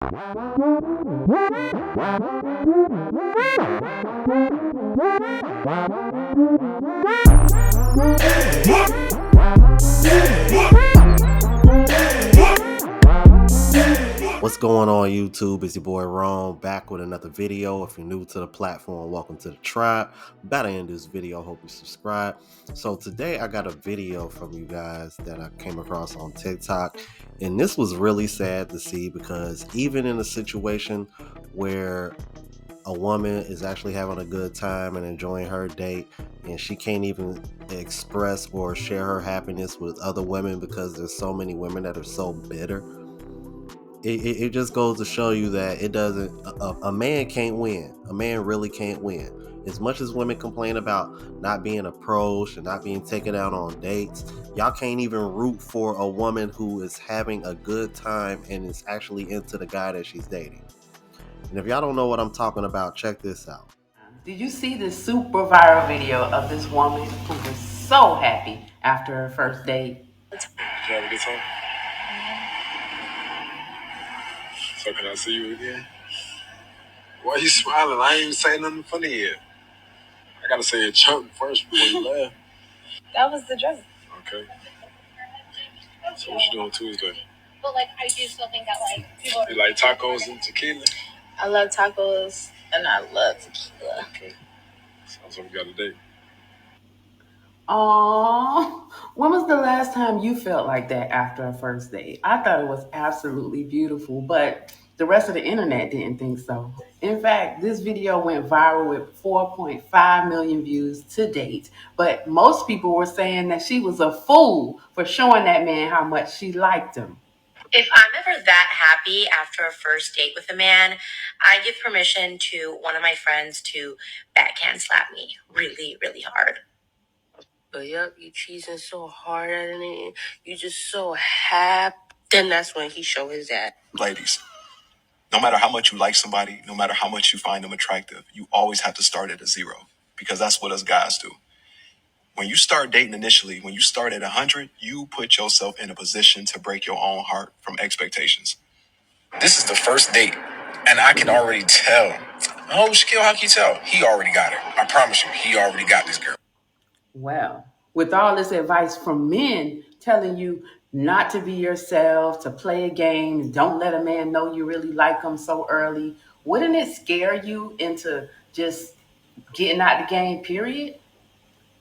What's going on YouTube? It's your boy Ron back with another video. If you're new to the platform, welcome to the tribe. About to end this video, hope you subscribe. So today I got a video from you guys that I came across on TikTok, and this was really sad to see because even in a situation where a woman is actually having a good time and enjoying her date, and she can't even express or share her happiness with other women because there's so many women that are so bitter. It just goes to show you that it doesn't, a man can't win. A man really can't win. As much as women complain about not being approached and not being taken out on dates, y'all can't even root for a woman who is having a good time and is actually into the guy that she's dating. And if y'all don't know what I'm talking about, check this out. Did you see this super viral video of this woman who was so happy after her first date? Did you have a good time? So can I see you again? Why are you smiling? I ain't even saying nothing funny yet. I gotta say a joke first before you laugh. That was the joke. Okay. So what you doing Tuesday? But I do still think that people. You like tacos and tequila? I love tacos and I love tequila. Okay. Sounds like we got a date. Aww, when was the last time you felt like that after a first date? I thought it was absolutely beautiful, but the rest of the internet didn't think so. In fact, this video went viral with 4.5 million views to date, but most people were saying that she was a fool for showing that man how much she liked him. If I'm ever that happy after a first date with a man, I give permission to one of my friends to backhand slap me really, really hard. But yep, you cheesing so hard at it, you just so happy. Then that's when he show his ass. Ladies, no matter how much you like somebody, no matter how much you find them attractive, you always have to start at a zero because that's what us guys do. When you start dating initially, when you start at 100, you put yourself in a position to break your own heart from expectations. This is the first date, and I can already tell. Oh, Shaquille, how can you tell? He already got her. I promise you, he already got this girl. Well, with all this advice from men telling you not to be yourself, to play a game, don't let a man know you really like him so early, wouldn't it scare you into just getting out the game, period?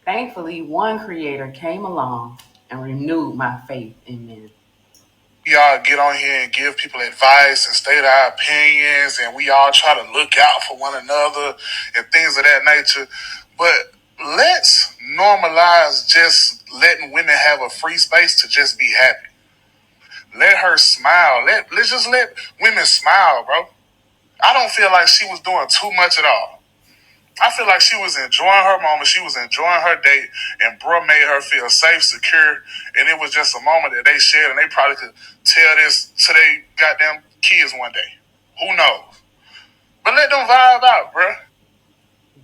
Thankfully, one creator came along and renewed my faith in men. We all get on here and give people advice and state our opinions, and we all try to look out for one another and things of that nature. But let's normalize just letting women have a free space to just be happy. Let her smile. Let's just let women smile, bro. I don't feel like she was doing too much at all. I feel like she was enjoying her moment. She was enjoying her date, and bro made her feel safe, secure, and it was just a moment that they shared, and they probably could tell this to their goddamn kids one day. Who knows? But let them vibe out, bro.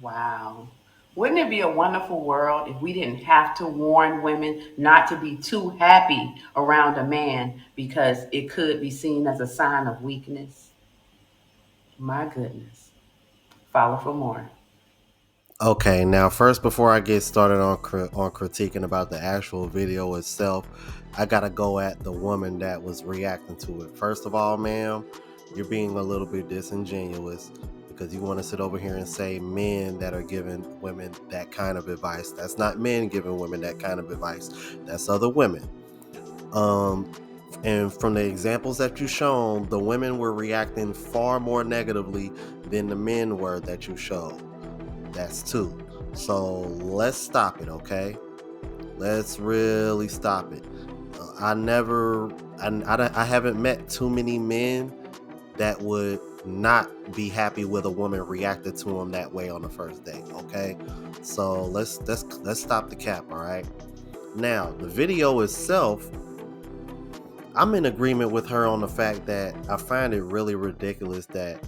Wow. Wouldn't it be a wonderful world if we didn't have to warn women not to be too happy around a man because it could be seen as a sign of weakness? My goodness. Follow for more. Okay, now first, before I get started on critiquing about the actual video itself, I gotta go at the woman that was reacting to it. First of all, ma'am, you're being a little bit disingenuous because you want to sit over here and say men that are giving women that kind of advice. That's not men giving women that kind of advice. That's other women. And from the examples that you've shown, the women were reacting far more negatively than the men were that you showed. That's two. So let's stop it, okay? Let's really stop it. I haven't met too many men that would not be happy with a woman reacted to him that way on the first date, okay? So let's stop the cap, all right? Now, the video itself, I'm in agreement with her on the fact that I find it really ridiculous that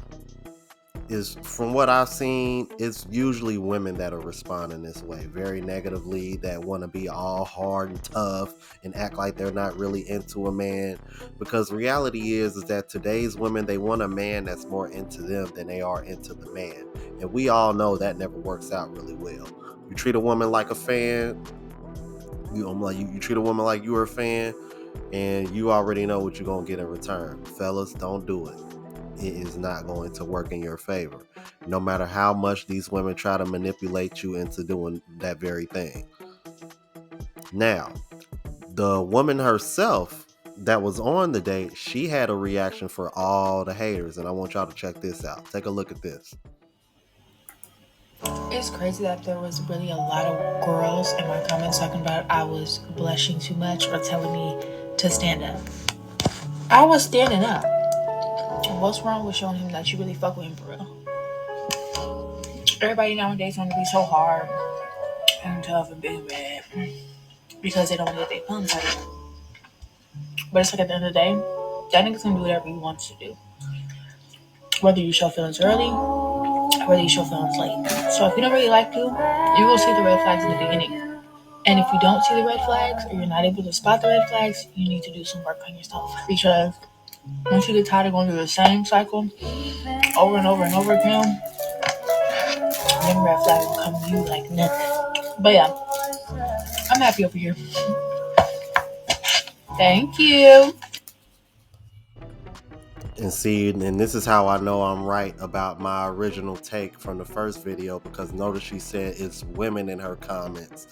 is, from what I've seen, it's usually women that are responding this way very negatively, that want to be all hard and tough and act like they're not really into a man. Because reality is that today's women, they want a man that's more into them than they are into the man. And we all know that never works out really well. You treat a woman like a fan, you treat a woman like you're a fan, and you already know what you're gonna get in return. Fellas, don't do it. It is not going to work in your favor, no matter how much these women try to manipulate you into doing that very thing. Now, the woman herself that was on the date, she had a reaction for all the haters, and I want y'all to check this out. Take a look at this. It's crazy that there was really a lot of girls in my comments talking about I was blushing too much or telling me to stand up. I was standing up. What's wrong with showing him that you really fuck with him for real? Everybody nowadays want to be so hard and tough and big bad because they don't want to get their feelings hurt. But it's like at the end of the day, that nigga's gonna do whatever he wants to do. Whether you show feelings early, whether you show feelings late. So if you don't really like you, you will see the red flags in the beginning. And if you don't see the red flags or you're not able to spot the red flags, you need to do some work on yourself. Because once you get tired of going through the same cycle over and over and over again, then red flags will come to you like nothing. But yeah, I'm happy over here. Thank you. And see, and this is how I know I'm right about my original take from the first video, because notice she said it's women in her comments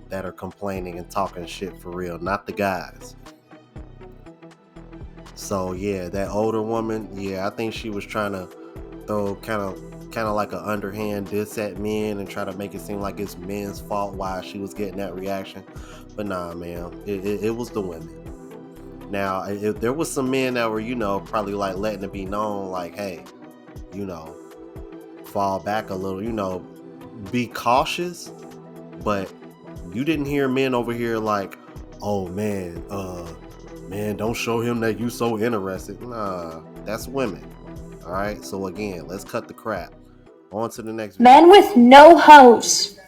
that are complaining and talking shit for real, not the guys. So yeah, that older woman, yeah, I think she was trying to throw kind of like an underhand diss at men and try to make it seem like it's men's fault why she was getting that reaction. But nah, man, it was the women. Now, if there was some men that were, probably like letting it be known, like, hey, fall back a little, be cautious. But you didn't hear men over here like, oh man, don't show him that you so interested. Nah, that's women. All right. So again, let's cut the crap. On to the next video. Men with no hose.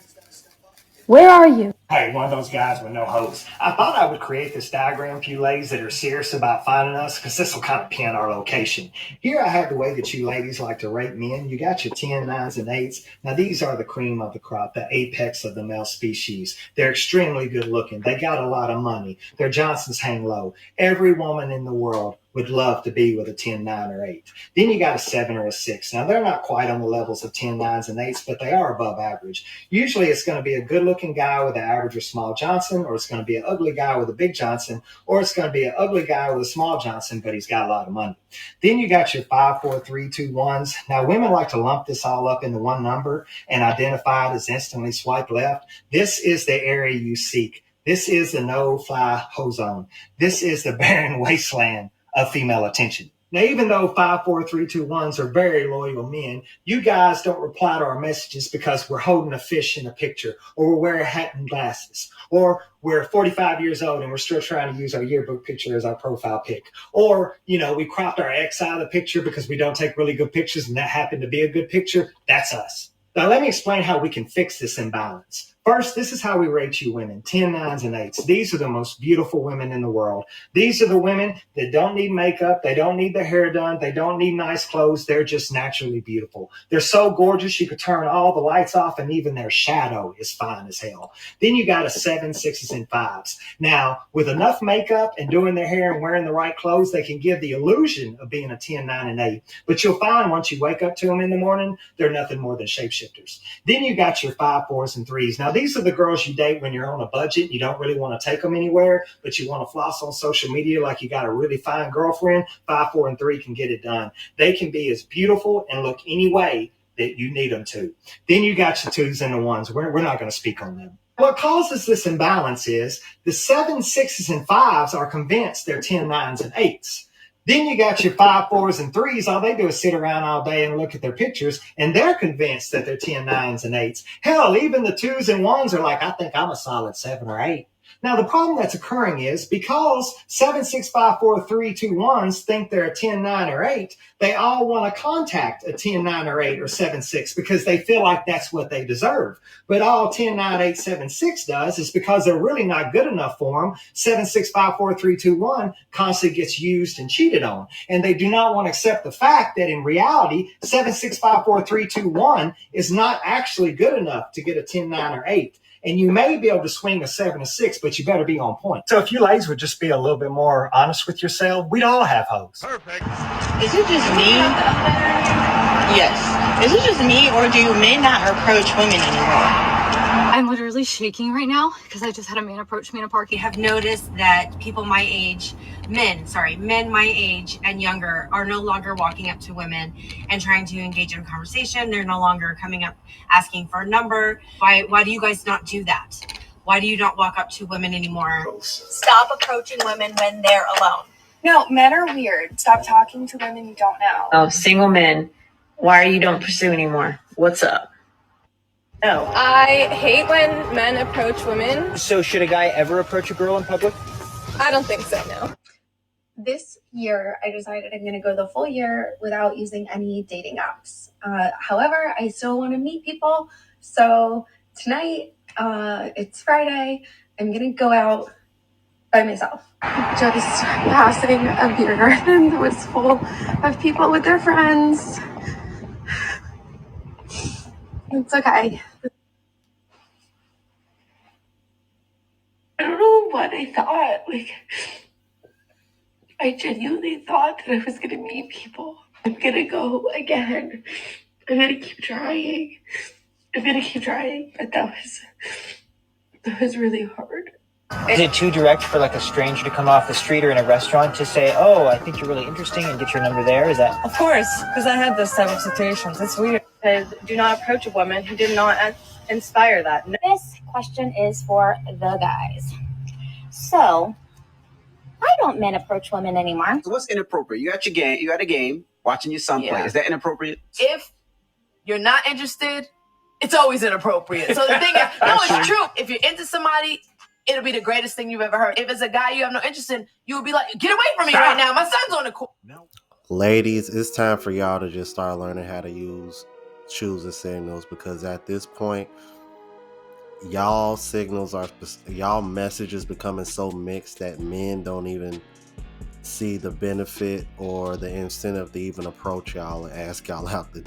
Where are you? Hey, one of those guys with no hose. I thought I would create this diagram for you ladies that are serious about finding us, because this will kind of pin our location. Here I have the way that you ladies like to rate men. You got your 10, 9s, and 8s. Now these are the cream of the crop, the apex of the male species. They're extremely good looking. They got a lot of money. Their Johnsons hang low. Every woman in the world would love to be with a 10, 9, or 8. Then you got a 7 or a 6. Now, they're not quite on the levels of 10, 9s, and 8s, but they are above average. Usually, it's going to be a good-looking guy with an average or small Johnson, or it's going to be an ugly guy with a big Johnson, or it's going to be an ugly guy with a small Johnson, but he's got a lot of money. Then you got your 5, 4, 3, 2, 1s. Now, women like to lump this all up into one number and identify it as instantly swipe left. This is the area you seek. This is the no-fly zone. This is the barren wasteland of female attention. Now, even though 5, 4, 3, 2, 1s are very loyal men, you guys don't reply to our messages because we're holding a fish in a picture, or we're wearing a hat and glasses, or we're 45 years old and we're still trying to use our yearbook picture as our profile pic, or, we cropped our ex out of the picture because we don't take really good pictures and that happened to be a good picture. That's us. Now, let me explain how we can fix this imbalance. First, this is how we rate you women, 10, 9s, and 8s. These are the most beautiful women in the world. These are the women that don't need makeup. They don't need their hair done. They don't need nice clothes. They're just naturally beautiful. They're so gorgeous you could turn all the lights off and even their shadow is fine as hell. Then you got a 7, 6s, and 5s. Now, with enough makeup and doing their hair and wearing the right clothes, they can give the illusion of being a 10, 9, and 8. But you'll find once you wake up to them in the morning, they're nothing more than shapeshifters. Then you got your 5, 4s, and 3s. Now, these are the girls you date when you're on a budget. You don't really want to take them anywhere, but you want to floss on social media like you got a really fine girlfriend. 5, 4, and 3 can get it done. They can be as beautiful and look any way that you need them to. Then you got your 2s and the 1s. We're not going to speak on them. What causes this imbalance is the 7, 6s, and 5s are convinced they're 10, 9s, and 8s. Then you got your 5, 4s, and 3s. All they do is sit around all day and look at their pictures, and they're convinced that they're 10, 9s, and 8s. Hell, even the 2s and 1s are like, I think I'm a solid 7 or 8. Now, the problem that's occurring is because 7654321s think they're a 10, 9, or 8, they all want to contact a 10, 9, or 8 or 7, 6 because they feel like that's what they deserve. But all 10, 9, 8, 7, 6 does is because they're really not good enough for them, 7654321 constantly gets used and cheated on. And they do not want to accept the fact that in reality, 7654321 is not actually good enough to get a 10, 9, or 8. And you may be able to swing a 7 or 6, but you better be on point. So if you ladies would just be a little bit more honest with yourself, we'd all have hoes. Perfect. Is it just me? Yes. Is it just me, or do men not approach women anymore? I'm literally shaking right now because I just had a man approach me in a park. I have noticed that people my age, men my age and younger are no longer walking up to women and trying to engage in conversation. They're no longer coming up asking for a number. Why do you guys not do that? Why do you not walk up to women anymore? Stop approaching women when they're alone. No, men are weird. Stop talking to women you don't know. Oh, single men. Why are you don't pursue anymore? What's up? No. I hate when men approach women. So should a guy ever approach a girl in public? I don't think so, no. This year, I decided I'm going to go the full year without using any dating apps. However, I still want to meet people. So tonight, it's Friday, I'm going to go out by myself. Just passing a beer garden that was full of people with their friends. It's okay. I don't know what I thought. I genuinely thought that I was going to meet people. I'm going to go again. I'm going to keep trying. But that was really hard. Is it too direct for like a stranger to come off the street or in a restaurant to say, oh, I think you're really interesting and get your number there? Is that? Of course, because I had those type of situations. It's weird. Do not approach a woman who did not inspire that. This question is for the guys. So, why don't men approach women anymore? So what's inappropriate? You got your game. You got a game. Watching your son play. Is that inappropriate? If you're not interested, it's always inappropriate. So the thing is, no, it's true. If you're into somebody, it'll be the greatest thing you've ever heard. If it's a guy you have no interest in, you'll be like, get away from me right now. My son's on the court. Ladies, it's time for y'all to just start learning how to use choosing signals, because at this point, y'all messages becoming so mixed that men don't even see the benefit or the incentive to even approach y'all and ask y'all out to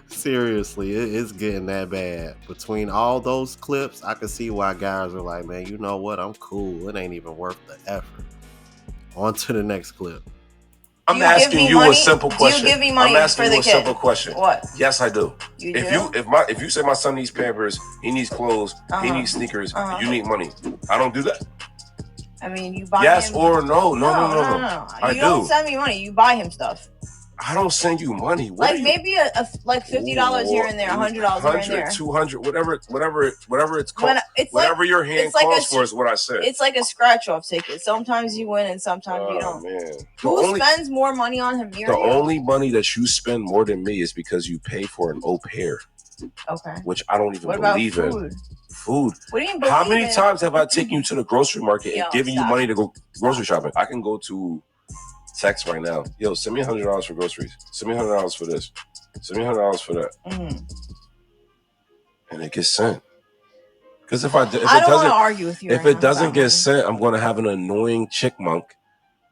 seriously, it's getting that bad. Between all those clips, I can see why guys are like, man, you know what, I'm cool, it ain't even worth the effort. On to the next clip. I'm asking you a simple question. Do you give me money I'm asking for you the a kid? simple question. What? Yes, I do. You If you say my son needs Pampers, he needs clothes, he needs sneakers, you need money. I don't do that. I mean, you buy yes him. or no? No. You don't send me money. You buy him stuff. I don't send you money. What like maybe like $50 here and there, $100 here and there, 200, whatever it's called. Whatever your hand calls for is what I said. It's like a scratch-off ticket. Sometimes you win and sometimes you don't. Man. Who spends more money on him? The only money that you spend more than me is because you pay for an au pair. Okay. Which I don't even believe in. Food. What do you believe How many in? times have I taken you to the grocery market and given you money to go grocery shopping? I can go to text right now. Yo, send me $100 for groceries. Send me $100 for this. Send me $100 for that. And it gets sent. Because if it doesn't argue with you. If it doesn't get sent, I'm going to have an annoying chickmunk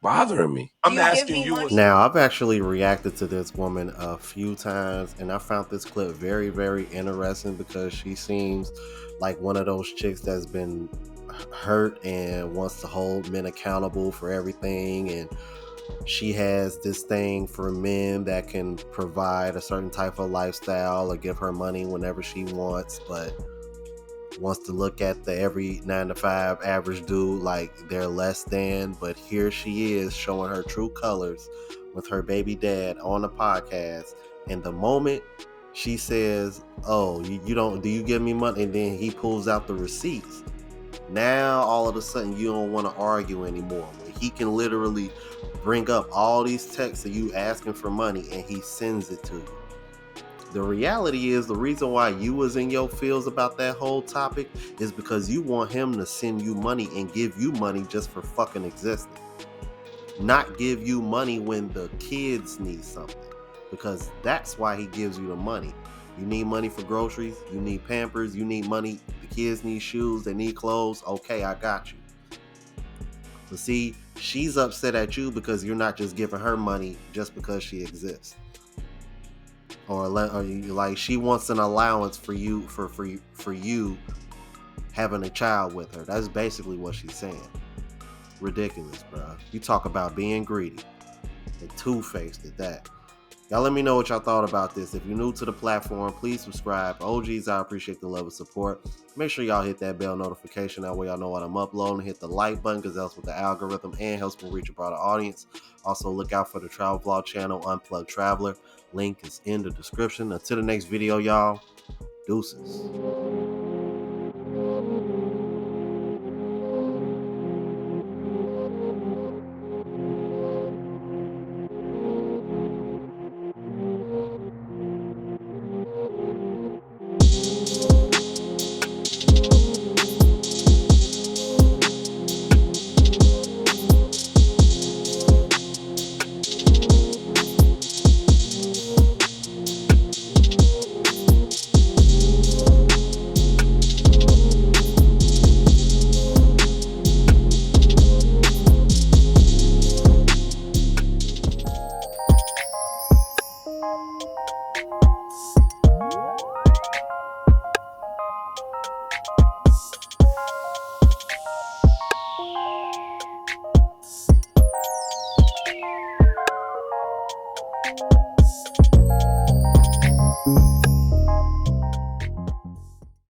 bothering me. I'm asking you. Now, I've actually reacted to this woman a few times, and I found this clip very, very interesting because she seems like one of those chicks that's been hurt and wants to hold men accountable for everything, and she has this thing for men that can provide a certain type of lifestyle or give her money whenever she wants, but wants to look at the every 9-to-5 average dude like they're less than. But here she is showing her true colors with her baby dad on the podcast, and the moment she says, oh, you don't, do you give me money? And then he pulls out the receipts. Now all of a sudden you don't want to argue anymore. When he can literally bring up all these texts of you asking for money and he sends it to you. The reality is the reason why you was in your feels about that whole topic is because you want him to send you money and give you money just for fucking existing. Not give you money when the kids need something. Because that's why he gives you the money. You need money for groceries, you need Pampers, you need money, the kids need shoes, they need clothes. Okay, I got you. But see, she's upset at you because you're not just giving her money just because she exists. Or like she wants an allowance for you for you having a child with her. That's basically what she's saying. Ridiculous, bro. You talk about being greedy and two-faced at that. Y'all let me know what y'all thought about this. If you're new to the platform, please subscribe. OGs, I appreciate the love and support. Make sure y'all hit that bell notification. That way y'all know what I'm uploading. Hit the like button because that's with the algorithm and helps me reach a broader audience. Also, look out for the travel vlog channel, Unplugged Traveler. Link is in the description. Until the next video, y'all. Deuces.